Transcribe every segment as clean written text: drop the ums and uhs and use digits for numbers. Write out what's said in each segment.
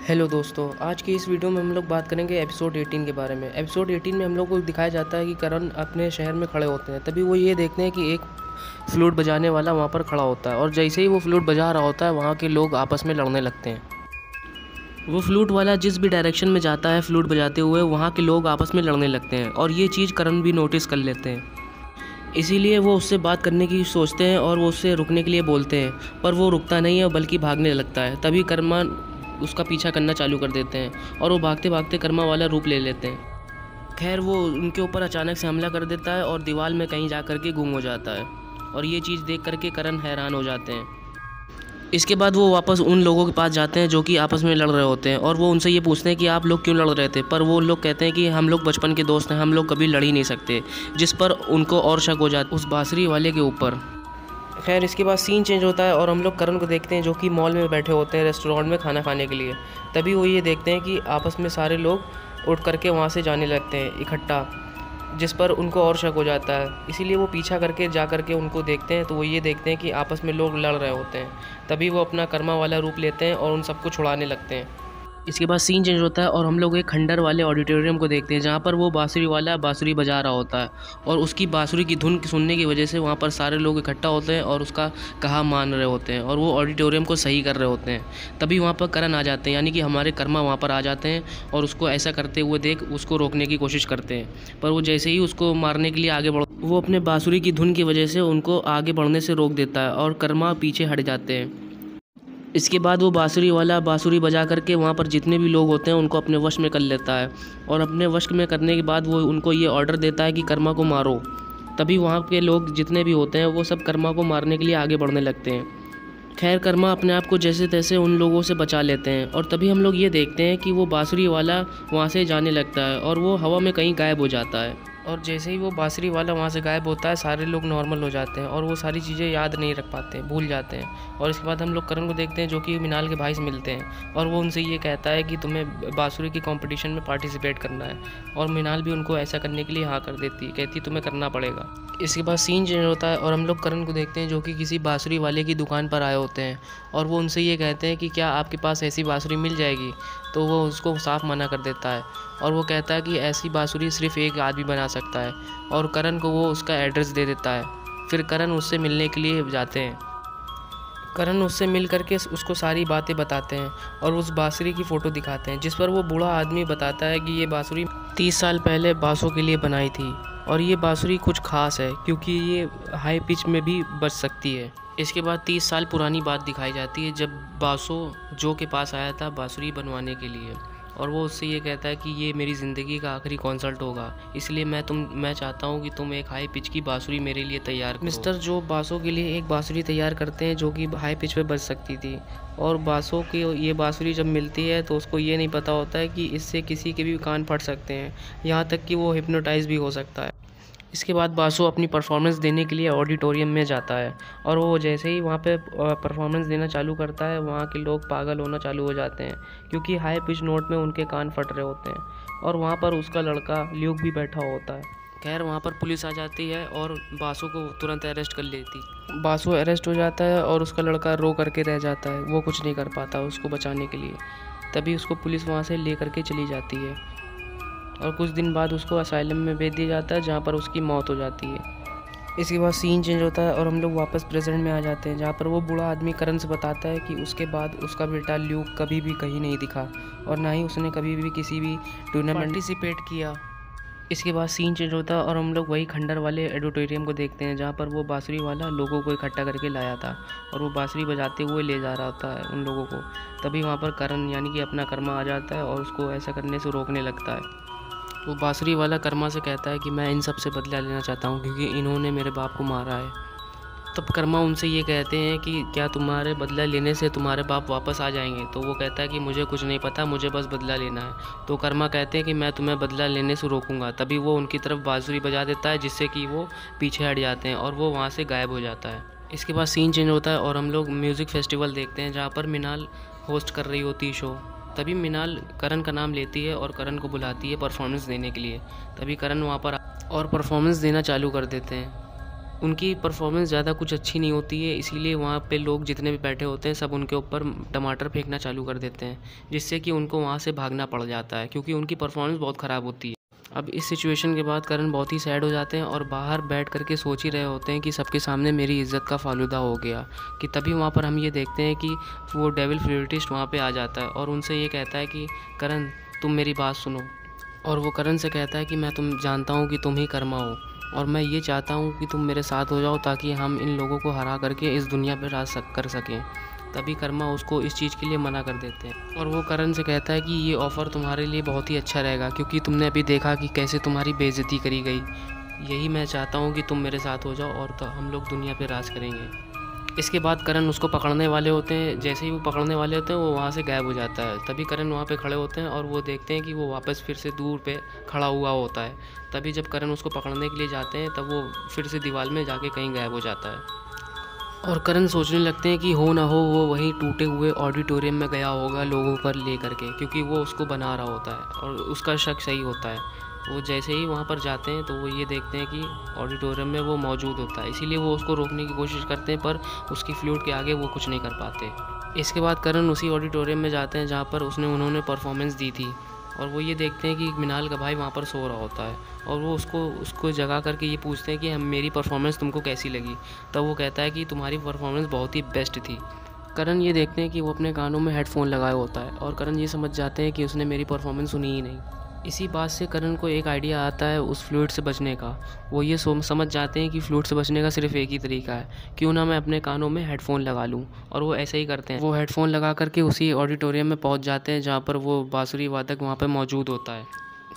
Hello दोस्तों, आज की इस वीडियो में हम लोग बात करेंगे एपिसोड 18 के बारे में। एपिसोड 18 में हम लोग को दिखाया जाता है कि करण अपने शहर में खड़े होते हैं। तभी वो ये देखते हैं कि एक फ्लूट बजाने वाला वहाँ पर खड़ा होता है, और जैसे ही वो फ्लूट बजा रहा होता है वहाँ के लोग आपस में लड़ने लगते हैं। वो फ्लूट वाला जिस भी डायरेक्शन में जाता है फ्लूट बजाते हुए, वहाँ के लोग आपस में लड़ने लगते हैं, और ये चीज़ करण भी नोटिस कर लेते हैं। इसीलिए वो उससे बात करने की सोचते हैं और वो उससे रुकने के लिए बोलते हैं, पर वो रुकता नहीं है बल्कि भागने लगता है। तभी कर्मा उसका पीछा करना चालू कर देते हैं और वो भागते भागते कर्मा वाला रूप ले लेते हैं। खैर, वो उनके ऊपर अचानक से हमला कर देता है और दीवार में कहीं जा कर के गुम हो जाता है, और ये चीज़ देख करके करण हैरान हो जाते हैं। इसके बाद वो वापस उन लोगों के पास जाते हैं जो कि आपस में लड़ रहे होते हैं, और वो उनसे ये पूछते हैं कि आप लोग क्यों लड़ रहे थे। पर वो लोग कहते हैं कि हम लोग बचपन के दोस्त हैं, हम लोग कभी लड़ ही नहीं सकते, जिस पर उनको और शक हो जाता है उस बांसुरी वाले के ऊपर। खैर, इसके बाद सीन चेंज होता है और हम लोग करण को देखते हैं जो कि मॉल में बैठे होते हैं रेस्टोरेंट में खाना खाने के लिए। तभी वो ये देखते हैं कि आपस में सारे लोग उठ करके वहाँ से जाने लगते हैं इकट्ठा, जिस पर उनको और शक हो जाता है। इसीलिए वो पीछा करके जा करके उनको देखते हैं, तो वो ये देखते हैं कि आपस में लोग लड़ रहे होते हैं। तभी वो अपना कर्मा वाला रूप लेते हैं और उन सबको छुड़ाने लगते हैं। इसके बाद सीन चेंज होता है और हम लोग एक खंडर वाले ऑडिटोरियम को देखते हैं, जहाँ पर वो बांसुरी वाला बांसुरी बजा रहा होता है, और उसकी बांसुरी की धुन सुनने की वजह से वहाँ पर सारे लोग इकट्ठा होते हैं और उसका कहा मान रहे होते हैं, और वो ऑडिटोरियम को सही कर रहे होते हैं। तभी वहाँ पर करण आ जाते हैं, यानी कि हमारे कर्मा वहाँ पर आ जाते हैं और उसको ऐसा करते हुए देख उसको रोकने की कोशिश करते हैं। पर वो जैसे ही उसको मारने के लिए आगे बढ़, वो अपने बांसुरी की धुन की वजह से उनको आगे बढ़ने से रोक देता है और कर्मा पीछे हट जाते हैं। इसके बाद वो बांसुरी वाला बांसुरी बजा करके वहाँ पर जितने भी लोग होते हैं उनको अपने वश में कर लेता है, और अपने वश में करने के बाद वो उनको ये ऑर्डर देता है कि कर्मा को मारो। तभी वहाँ के लोग जितने भी होते हैं वो सब कर्मा को मारने के लिए आगे बढ़ने लगते हैं। खैर, कर्मा अपने आप को जैसे तैसे उन लोगों से बचा लेते हैं, और तभी हम लोग ये देखते हैं कि वो बांसुरी वाला वहाँ से जाने लगता है और वो हवा में कहीं गायब हो जाता है। और जैसे ही वो बांसुरी वाला वहाँ से गायब होता है, सारे लोग नॉर्मल हो जाते हैं और वो सारी चीज़ें याद नहीं रख पाते, भूल जाते हैं। और इसके बाद हम लोग करण को देखते हैं जो कि मिनाल के भाई से मिलते हैं, और वो उनसे ये कहता है कि तुम्हें बांसुरी की कंपटीशन में पार्टिसिपेट करना है, और मिनाल भी उनको ऐसा करने के लिए हाँ कर देती है, कहती तुम्हें करना पड़ेगा। इसके बाद सीन चेंज होता है और हम लोग करण को देखते हैं जो कि किसी बांसुरी वाले की दुकान पर आए होते हैं, और वो उनसे ये कहते हैं कि क्या आपके पास ऐसी बांसुरी मिल जाएगी। तो वो उसको साफ मना कर देता है, और वो कहता है कि ऐसी बांसुरी सिर्फ एक आदमी बना सकता है, और करण को वो उसका एड्रेस दे देता है। फिर करण उससे मिलने के लिए जाते हैं। करण उससे मिल करके उसको सारी बातें बताते हैं और उस बांसुरी की फ़ोटो दिखाते हैं, जिस पर वो बूढ़ा आदमी बताता है कि ये बांसुरी 30 साल पहले बांसों के लिए बनाई थी, और ये बांसुरी कुछ ख़ास है क्योंकि ये हाई पिच में भी बज सकती है। इसके बाद 30 साल पुरानी बात दिखाई जाती है, जब बांसो जो के पास आया था बांसुरी बनवाने के लिए, और वो उससे ये कहता है कि ये मेरी ज़िंदगी का आखिरी कॉन्सर्ट होगा, इसलिए मैं चाहता हूँ कि तुम एक हाई पिच की बांसुरी मेरे लिए तैयार करो। मिस्टर जो बांसों के लिए एक बांसुरी तैयार करते हैं जो कि हाई पिच पे बज सकती थी, और बांसों की ये बांसुरी जब मिलती है तो उसको ये नहीं पता होता है कि इससे किसी के भी कान फट सकते हैं, यहाँ तक कि वो हिप्नोटाइज भी हो सकता है। इसके बाद बांसो अपनी परफॉर्मेंस देने के लिए ऑडिटोरियम में जाता है, और वो जैसे ही वहाँ पे परफॉर्मेंस देना चालू करता है, वहाँ के लोग पागल होना चालू हो जाते हैं क्योंकि हाई पिच नोट में उनके कान फट रहे होते हैं, और वहाँ पर उसका लड़का ल्यूक भी बैठा होता है। खैर, वहाँ पर पुलिस आ जाती है और बांसो को तुरंत अरेस्ट कर लेती। बांसो अरेस्ट हो जाता है और उसका लड़का रो करके रह जाता है, वो कुछ नहीं कर पाता उसको बचाने के लिए। तभी उसको पुलिस वहाँ से ले करके चली जाती है, और कुछ दिन बाद उसको असाइलम में भेज दिया जाता है जहाँ पर उसकी मौत हो जाती है। इसके बाद सीन चेंज होता है और हम लोग वापस प्रेजेंट में आ जाते हैं, जहाँ पर वो बूढ़ा आदमी करण से बताता है कि उसके बाद उसका बेटा ल्यूक कभी भी कहीं नहीं दिखा, और ना ही उसने कभी भी किसी भी टूर्नामेंट पार्टिसिपेट किया। इसके बाद सीन चेंज होता है और हम लोग वही खंडर वाले ऑडिटोरियम को देखते हैं, जहाँ पर वो बांसुरी वाला लोगों को इकट्ठा करके लाया था, और वो बांसुरी बजाते हुए ले जा रहा होता है उन लोगों को। तभी वहाँ पर करण यानी कि अपना कर्मा आ जाता है और उसको ऐसा करने से रोकने लगता है। वो बांसुरी वाला कर्मा से कहता है कि मैं इन सब से बदला लेना चाहता हूँ क्योंकि इन्होंने मेरे बाप को मारा है। तब कर्मा उनसे ये कहते हैं कि क्या तुम्हारे बदला लेने से तुम्हारे बाप वापस आ जाएंगे। तो वो कहता है कि मुझे कुछ नहीं पता, मुझे बस बदला लेना है। तो कर्मा कहते हैं कि मैं तुम्हें बदला लेने से रोकूंगा। तभी वो उनकी तरफ बांसुरी बजा देता है, जिससे कि वो पीछे हट जाते हैं और वो वहाँ से गायब हो जाता है। इसके बाद सीन चेंज होता है और हम लोग म्यूज़िक फेस्टिवल देखते हैं, जहाँ पर मिनाल होस्ट कर रही होती है शो। तभी मिनाल करण का नाम लेती है और करण को बुलाती है परफॉर्मेंस देने के लिए। तभी करण वहाँ पर और परफॉर्मेंस देना चालू कर देते हैं। उनकी परफॉर्मेंस ज़्यादा कुछ अच्छी नहीं होती है, इसीलिए वहाँ पे लोग जितने भी बैठे होते हैं सब उनके ऊपर टमाटर फेंकना चालू कर देते हैं, जिससे कि उनको वहाँ से भागना पड़ जाता है क्योंकि उनकी परफॉर्मेंस बहुत ख़राब होती है। अब इस सिचुएशन के बाद करण बहुत ही सैड हो जाते हैं और बाहर बैठ कर के सोच ही रहे होते हैं कि सबके सामने मेरी इज़्ज़त का फालूदा हो गया, कि तभी वहाँ पर हम ये देखते हैं कि वो डेविल फ्लूटिस्ट वहाँ पे आ जाता है और उनसे ये कहता है कि करण तुम मेरी बात सुनो। और वो करण से कहता है कि मैं तुम जानता हूँ कि तुम ही कर्मा हो और मैं ये चाहता हूँ कि तुम मेरे साथ हो जाओ ताकि हम इन लोगों को हरा करके इस दुनिया पर राज कर सकें। तभी कर्मा उसको इस चीज़ के लिए मना कर देते हैं और वो करण से कहता है कि ये ऑफ़र तुम्हारे लिए बहुत ही अच्छा रहेगा क्योंकि तुमने अभी देखा कि कैसे तुम्हारी बेइज्जती करी गई। यही मैं चाहता हूँ कि तुम मेरे साथ हो जाओ और तो हम लोग दुनिया पे राज करेंगे। इसके बाद करण उसको पकड़ने वाले होते हैं, जैसे ही वो पकड़ने वाले होते हैं वो वहाँ से गायब हो जाता है। तभी करण वहाँ पे खड़े होते हैं और वो देखते हैं कि वो वापस फिर से दूर पे खड़ा हुआ होता है। तभी जब करण उसको पकड़ने के लिए जाते हैं तब वो फिर से दीवार में जाके कहीं गायब हो जाता है और करण सोचने लगते हैं कि हो ना हो वो वहीं टूटे हुए ऑडिटोरियम में गया होगा लोगों पर ले करके, क्योंकि वो उसको बना रहा होता है और उसका शक सही होता है। वो जैसे ही वहाँ पर जाते हैं तो वो ये देखते हैं कि ऑडिटोरियम में वो मौजूद होता है, इसीलिए वो उसको रोकने की कोशिश करते हैं पर उसकी फ्लूट के आगे वो कुछ नहीं कर पाते। इसके बाद करण उसी ऑडिटोरियम में जाते हैं जहाँ पर उन्होंने परफॉर्मेंस दी थी और वो ये देखते हैं कि मिनाल का भाई वहाँ पर सो रहा होता है और वो उसको जगा करके ये पूछते हैं कि मेरी परफॉर्मेंस तुमको कैसी लगी। तब वो कहता है कि तुम्हारी परफॉर्मेंस बहुत ही बेस्ट थी। करण ये देखते हैं कि वो अपने कानों में हेडफोन लगाया होता है और करण ये समझ जाते हैं कि उसने मेरी परफॉर्मेंस सुनी ही नहीं। इसी बात से करण को एक आइडिया आता है उस फ्लूइड से बचने का। वो ये समझ जाते हैं कि फ्लूइड से बचने का सिर्फ एक ही तरीका है, क्यों ना मैं अपने कानों में हेडफोन लगा लूँ। और वो ऐसे ही करते हैं, वो हेडफोन लगा करके उसी ऑडिटोरियम में पहुंच जाते हैं जहाँ पर वो बांसुरी वादक वहाँ पर मौजूद होता है।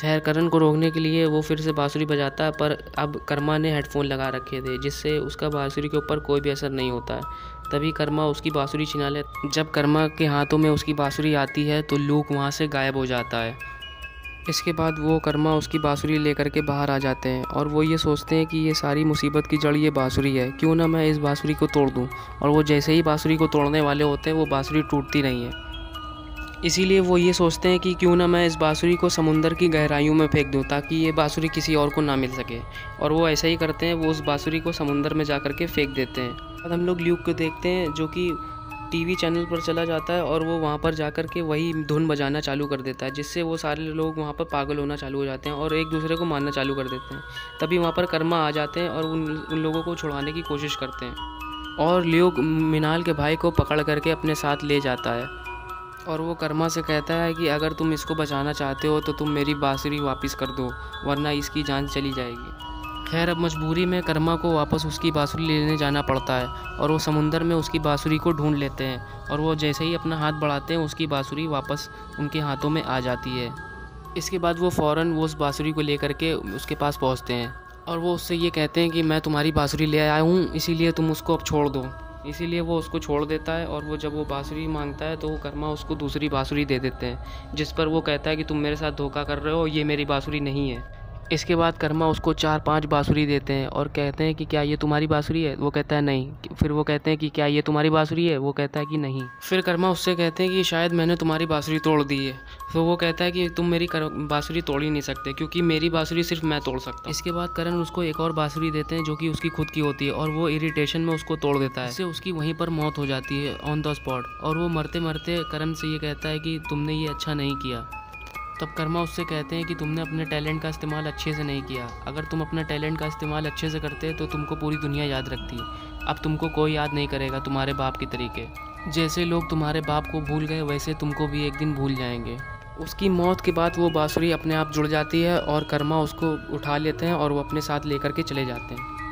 खैर करण को रोकने के लिए वो फिर से बांसुरी बजाता है पर अब कर्मा ने हेडफोन लगा रखे थे जिससे उसका बांसुरी के ऊपर कोई भी असर नहीं होता है। तभी कर्मा उसकी बांसुरी छिना ले। जब कर्मा के हाथों में उसकी बांसुरी आती है तो लूक वहाँ से गायब हो जाता है। इसके बाद वो कर्मा उसकी बांसुरी लेकर के बाहर आ जाते हैं और वो ये सोचते हैं कि ये सारी मुसीबत की जड़ ये बांसुरी है, क्यों ना मैं इस बांसुरी को तोड़ दूं। और वो जैसे ही बांसुरी को तोड़ने वाले होते हैं वो बांसुरी टूटती नहीं है, इसीलिए वो ये सोचते हैं कि क्यों ना मैं इस बांसुरी को समुंदर की गहराइयों में फेंक दूं ताकि ये बांसुरी किसी और को ना मिल सके। और वो ऐसा ही करते हैं, वो उस बांसुरी को समुंदर में जा कर के फेंक देते हैं। अब हम लोग ल्यूक को देखते हैं जो कि टीवी चैनल पर चला जाता है और वो वहाँ पर जाकर के वही धुन बजाना चालू कर देता है, जिससे वो सारे लोग वहाँ पर पागल होना चालू हो जाते हैं और एक दूसरे को मारना चालू कर देते हैं। तभी वहाँ पर कर्मा आ जाते हैं और उन लोगों को छुड़वाने की कोशिश करते हैं और ल्यूक मिनाल के भाई को पकड़ करके अपने साथ ले जाता है और वो कर्मा से कहता है कि अगर तुम इसको बचाना चाहते हो तो तुम मेरी बांसुरी वापस कर दो वरना इसकी जान चली जाएगी। खैर अब मजबूरी में कर्मा को वापस उसकी बांसुरी लेने जाना पड़ता है और वो समुंदर में उसकी बांसुरी को ढूंढ लेते हैं और वो जैसे ही अपना हाथ बढ़ाते हैं उसकी बांसुरी वापस उनके हाथों में आ जाती है। इसके बाद वो फ़ौरन वो उस बांसुरी को लेकर के उसके पास पहुंचते हैं और वो उससे ये कहते हैं कि मैं तुम्हारी बांसुरी ले आया हूँ, इसीलिए तुम उसको अब छोड़ दो। इसीलिए वो उसको छोड़ देता है और वो जब वो बांसुरी मांगता है तो वो कर्मा उसको दूसरी बांसुरी दे देते हैं, जिस पर वो कहता है कि तुम मेरे साथ धोखा कर रहे हो, ये मेरी बांसुरी नहीं है। इसके बाद कर्मा उसको 4-5 बांसुरी देते हैं और कहते हैं कि क्या ये तुम्हारी बांसुरी है? वो कहता है नहीं। फिर वो कहते हैं कि क्या ये तुम्हारी बांसुरी है? वो कहता है कि नहीं। फिर कर्मा उससे कहते हैं कि शायद मैंने तुम्हारी बांसुरी तोड़ दी है। तो वो कहता है कि तुम मेरी बांसुरी तोड़ ही नहीं सकते क्योंकि मेरी बांसुरी सिर्फ मैं तोड़ सकता हूँ। इसके बाद करण उसको एक और बांसुरी देते हैं जो कि उसकी खुद की होती है और वो इरिटेशन में उसको तोड़ देता है, इससे उसकी वहीं पर मौत हो जाती है ऑन द स्पॉट। और वो मरते मरते करण से ये कहता है कि तुमने ये अच्छा नहीं किया। तब कर्मा उससे कहते हैं कि तुमने अपने टैलेंट का इस्तेमाल अच्छे से नहीं किया। अगर तुम अपने टैलेंट का इस्तेमाल अच्छे से करते तो तुमको पूरी दुनिया याद रखती। अब तुमको कोई याद नहीं करेगा तुम्हारे बाप की तरीके। जैसे लोग तुम्हारे बाप को भूल गए वैसे तुमको भी एक दिन भूल जाएंगे। उसकी मौत के बाद वो बांसुरी अपने आप जुड़ जाती है और कर्मा उसको उठा लेते हैं और वो अपने साथ लेकर के चले जाते हैं।